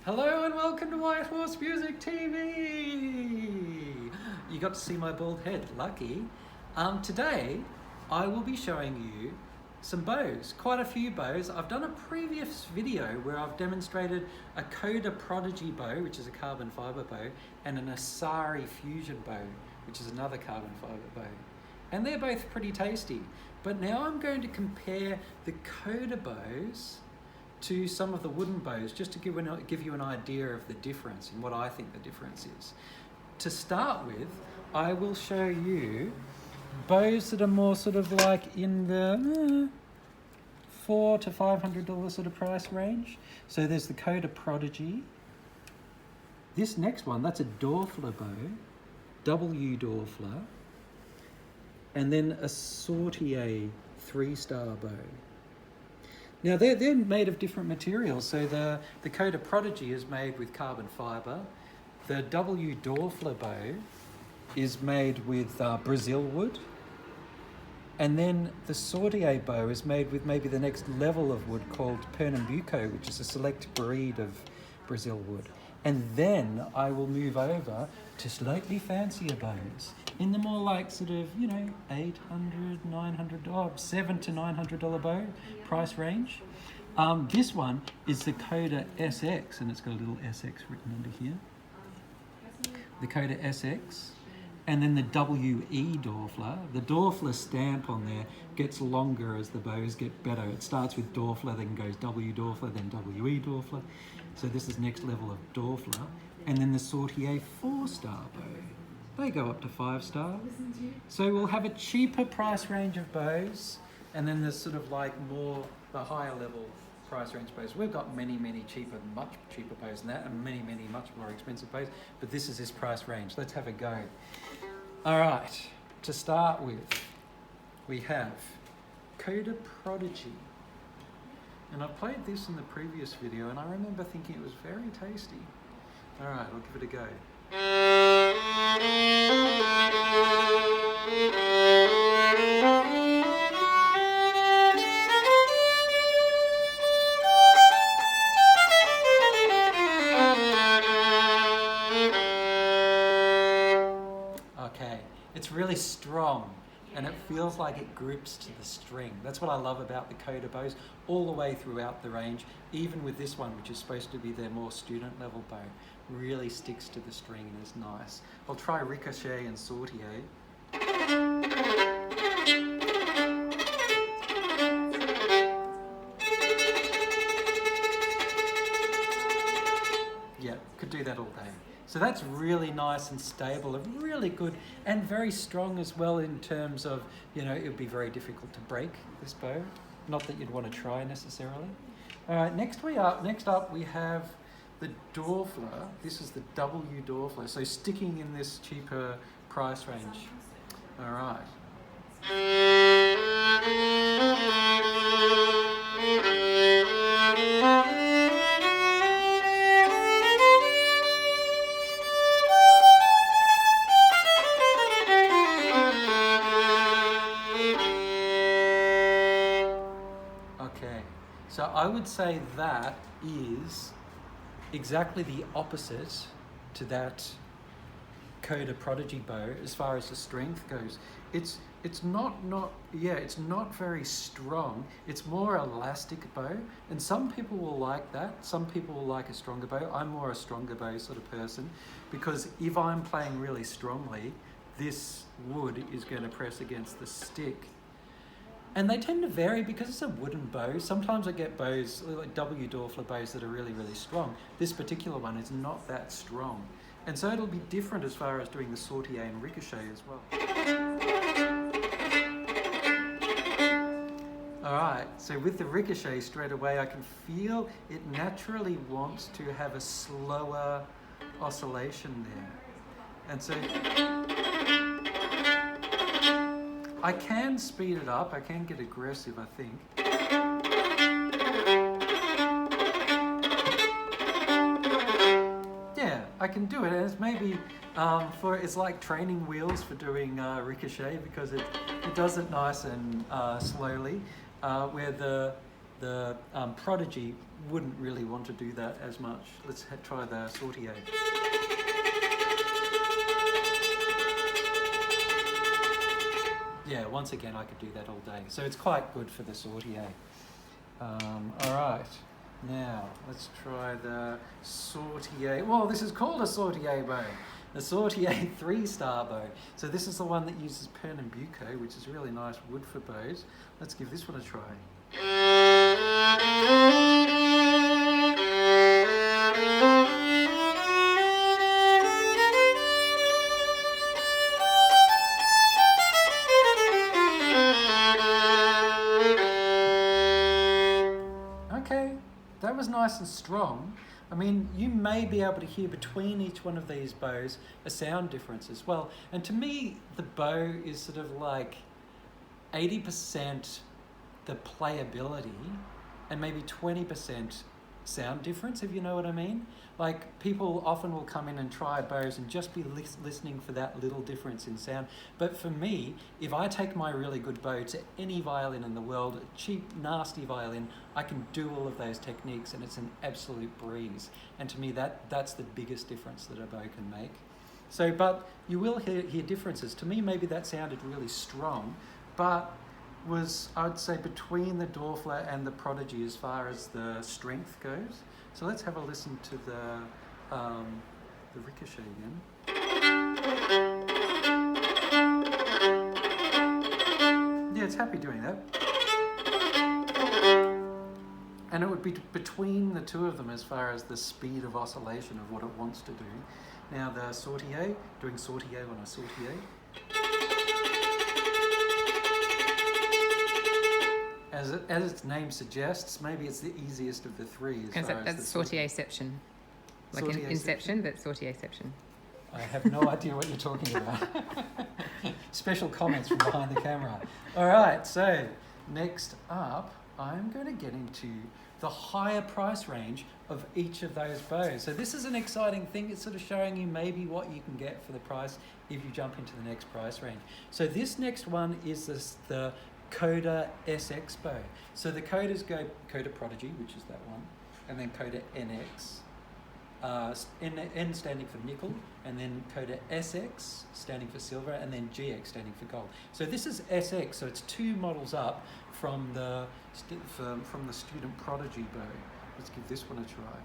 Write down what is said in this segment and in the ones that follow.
Hello and welcome to White Horse Music TV! You got to see my bald head, lucky. Today I will be showing you some bows, quite a few bows. I've done a previous video where I've demonstrated a coda prodigy bow, which is a carbon fibre bow, and an Asari fusion bow, which is another carbon fibre bow. And they're both pretty tasty. But now I'm going to compare the coda bows to some of the wooden bows, just to give you an idea of the difference and what I think the difference is. To start with, I will show you bows that are more sort of like in the $400 to $500 sort of price range. So there's the coda prodigy. This next one, that's a Dorfler bow, w.dorfler, and then a Sautille 3-star bow. Now they're made of different materials. So the coda prodigy is made with carbon fibre. The w.dorfler bow is made with Brazil wood. And then the Sautille bow is made with maybe the next level of wood called Pernambuco, which is a select breed of Brazil wood. And then I will move over to slightly fancier bows in the more like sort of, $800, $900, $700 to $900 bow price range. This one is the Coda SX, and it's got a little SX written under here. The Coda SX, and then the W.E. Dorfler. The Dorfler stamp on there gets longer as the bows get better. It starts with Dorfler, then goes W.Dorfler, then W.E. Dorfler. So this is next level of Dorfler. And then the Sautille 4-star bow. They go up to 5-star. So we'll have a cheaper price range of bows, and then there's sort of like more, the higher level price range bows. We've got many cheaper, much cheaper bows than that, and many much more expensive bows, but this is this price range. Let's have a go. All right, to start with, we have Coda Prodigy. And I played this in the previous video, and I remember thinking it was very tasty. All right, I'll give it a go. Okay, it's really strong, and it feels like it grips to the string. That's what I love about the coda bows all the way throughout the range, even with this one, which is supposed to be their more student level bow. Really sticks to the string and is nice. I'll try Ricochet and Sautille. Yeah, could do that all day. So that's really nice and stable and really good and very strong as well in terms of, it would be very difficult to break this bow. Not that you'd want to try necessarily. All right, next up we have the Dorfler. This is the w.dorfler, so sticking in this cheaper price range. All right. Okay, so I would say that is exactly the opposite to that Coda Prodigy bow as far as the strength goes. It's not very strong. It's more elastic bow, and some people will like that. Some people will like a stronger bow. I'm more a stronger bow sort of person, because if I'm playing really strongly, this wood is going to press against the stick. And they tend to vary because it's a wooden bow. Sometimes I get bows, like w.dorfler bows, that are really strong. This particular one is not that strong. And so it'll be different as far as doing the Sautille and Ricochet as well. All right, so with the Ricochet straight away, I can feel it naturally wants to have a slower oscillation there. And so I can speed it up, I can get aggressive, I think. Yeah, I can do it, and it's maybe it's like training wheels for doing Ricochet, because it does it nice and slowly, where The Prodigy wouldn't really want to do that as much. Let's try the Sautille. Yeah, once again, I could do that all day. So it's quite good for the Sautille. All right, now let's try the Sautille. Well, this is called a Sautille bow. The Sautille 3-star bow. So this is the one that uses Pernambuco, which is really nice wood for bows. Let's give this one a try. Okay, that was nice and strong. I mean, you may be able to hear between each one of these bows a sound difference as well. And to me, the bow is sort of like 80% the playability and maybe 20% sound difference, if you know what I mean. Like, people often will come in and try bows and just be listening for that little difference in sound. But for me, if I take my really good bow to any violin in the world, a cheap, nasty violin, I can do all of those techniques and it's an absolute breeze. And to me, that's the biggest difference that a bow can make. So, but you will hear differences. To me, maybe that sounded really strong, but was, I would say, between the w.dorfler and the Prodigy as far as the strength goes. So let's have a listen to the ricochet again. Yeah, it's happy doing that. And it would be between the two of them as far as the speed of oscillation of what it wants to do. Now the Sautille, doing Sautille on a Sautille. As its name suggests, maybe it's the easiest of the three. That's Sautille-ception. Like Inception, but Sautille-ception. I have no idea what you're talking about. Special comments from behind the camera. All right, so next up, I'm going to get into the higher price range of each of those bows. So this is an exciting thing. It's sort of showing you maybe what you can get for the price if you jump into the next price range. So this next one is the Coda SX bow. So the codas go Coda Prodigy, which is that one, and then Coda NX, N standing for nickel, and then Coda SX standing for silver, and then GX standing for gold. So this is SX, so it's 2 models up from the Student Prodigy bow. Let's give this one a try.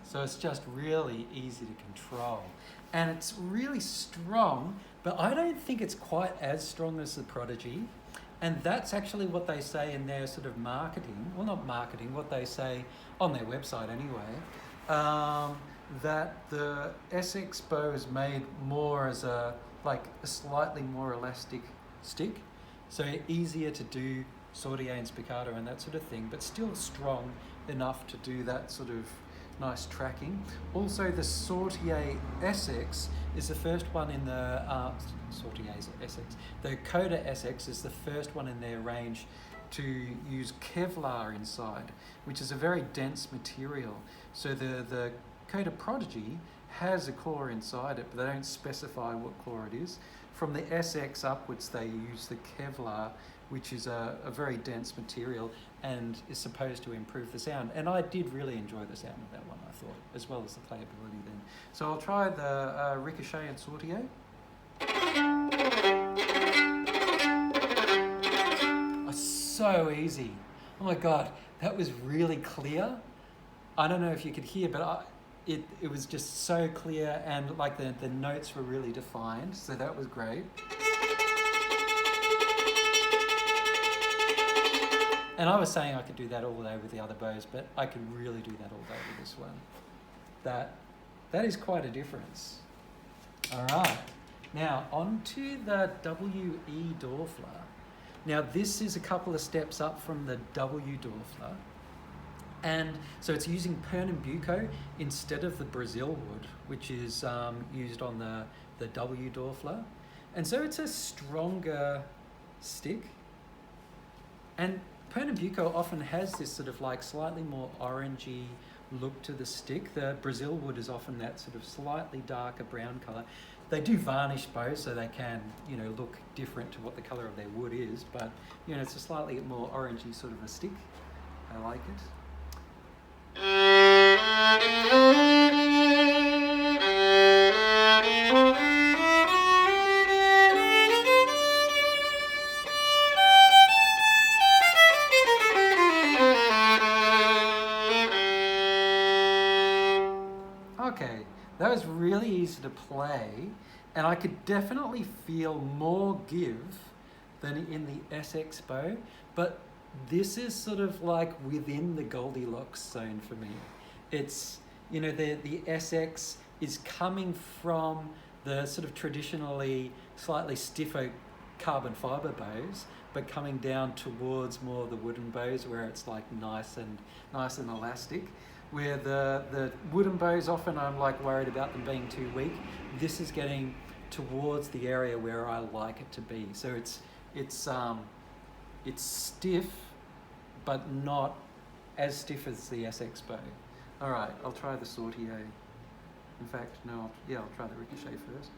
So it's just really easy to control. And it's really strong, but I don't think it's quite as strong as the Prodigy. And that's actually what they say in their sort of marketing. Well, not marketing, what they say on their website anyway. That the SX bow is made more as a slightly more elastic stick. So easier to do Sautille and spiccato and that sort of thing, but still strong enough to do that sort of nice tracking. Also, the Sautille SX is the first one in the Sautille's SX. The Coda SX is the first one in their range to use Kevlar inside, which is a very dense material. So the Coda Prodigy has a core inside it, but they don't specify what core it is. From the SX upwards, they use the Kevlar, which is a very dense material and is supposed to improve the sound. And I did really enjoy the sound of that one, I thought, as well as the playability then. So I'll try the Ricochet and Sautille. Oh, so easy. Oh my God, that was really clear. I don't know if you could hear, but it was just so clear, and like the notes were really defined, so that was great. And I was saying I could do that all day with the other bows, but I could really do that all day with this one. That is quite a difference. All right, now on to the w.dorfler. Now this is a couple of steps up from the w.dorfler. And so it's using Pernambuco instead of the Brazil wood, which is used on the w.dorfler. And so it's a stronger stick. And Pernambuco often has this sort of like slightly more orangey look to the stick. The Brazil wood is often that sort of slightly darker brown colour. They do varnish bows, so they can, you know, look different to what the colour of their wood is, but, you know, it's a slightly more orangey sort of a stick. I like it. Okay, that was really easy to play, and I could definitely feel more give than in the SX bow, but this is sort of like within the Goldilocks zone for me. It's, you know, the SX is coming from the sort of traditionally slightly stiffer carbon fibre bows, but coming down towards more the wooden bows where it's like nice and elastic. Where the wooden bows, often I'm like worried about them being too weak. This is getting towards the area where I like it to be. So it's stiff, but not as stiff as the SX bow. All right, I'll try the Sautille. In fact, no, I'll try the ricochet first.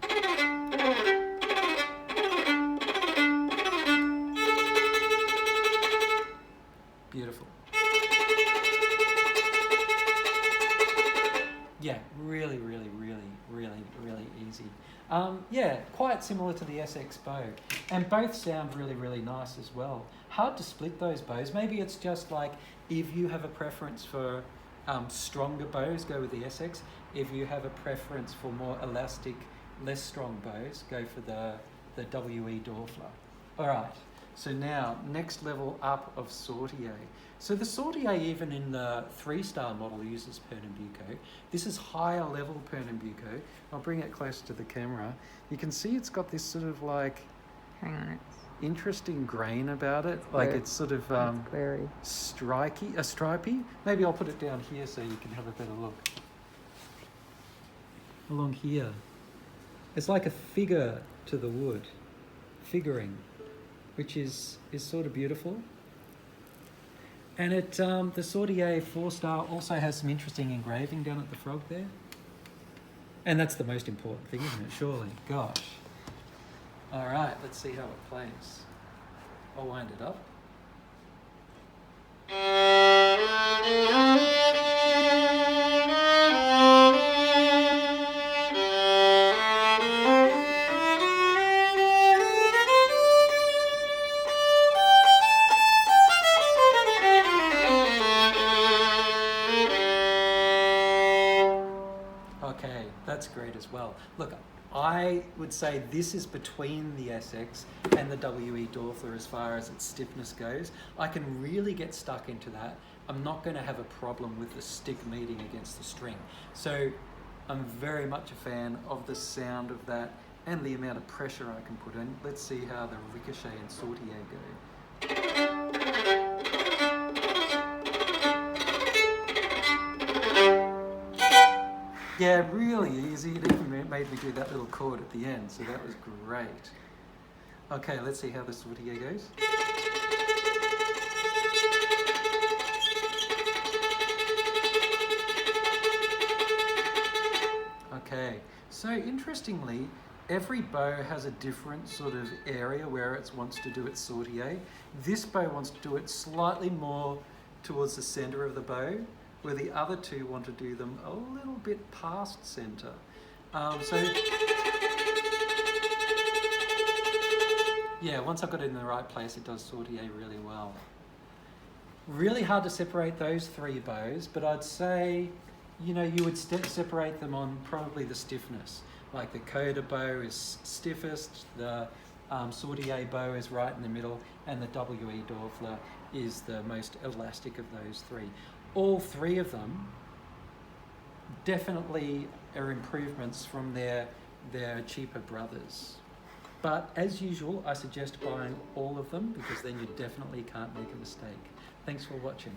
Beautiful. Yeah, really easy. Yeah, quite similar to the SX bow. And both sound really nice as well. Hard to split those bows. Maybe it's just like, if you have a preference for stronger bows, go with the SX. If you have a preference for more elastic, less strong bows, go for the w.dorfler. All right, so now, next level up of Sautille. So the Sautille, even in the 3-star model, uses Pernambuco. This is higher level Pernambuco. I'll bring it close to the camera. You can see it's got this sort of like, hang on, it's interesting grain about it. Like it's sort of stripy. Maybe I'll put it down here so you can have a better look. Along here. It's like a figure to the wood. Figuring. Which is sort of beautiful. And it the Sautille 4-star also has some interesting engraving down at the frog there. And that's the most important thing, isn't it? Surely. Gosh. All right, let's see how it plays. I'll wind it up. Okay, that's great as well. Look, I would say this is between the SX and the w.dorfler as far as its stiffness goes. I can really get stuck into that. I'm not going to have a problem with the stick meeting against the string. So I'm very much a fan of the sound of that and the amount of pressure I can put in. Let's see how the ricochet and Sautille go. Yeah, really easy. It even made me do that little chord at the end, so that was great. Okay, let's see how the Sautille goes. Okay, so interestingly, every bow has a different sort of area where it wants to do its Sautille. This bow wants to do it slightly more towards the center of the bow, where the other two want to do them a little bit past center. Yeah, once I've got it in the right place, it does Sautille really well. Really hard to separate those 3 bows, but I'd say, you know, you would separate them on probably the stiffness. Like the coda bow is stiffest, the Sautille bow is right in the middle, and the w.dorfler is the most elastic of those 3. All 3 of them definitely are improvements from their cheaper brothers. But as usual, I suggest buying all of them because then you definitely can't make a mistake. Thanks for watching.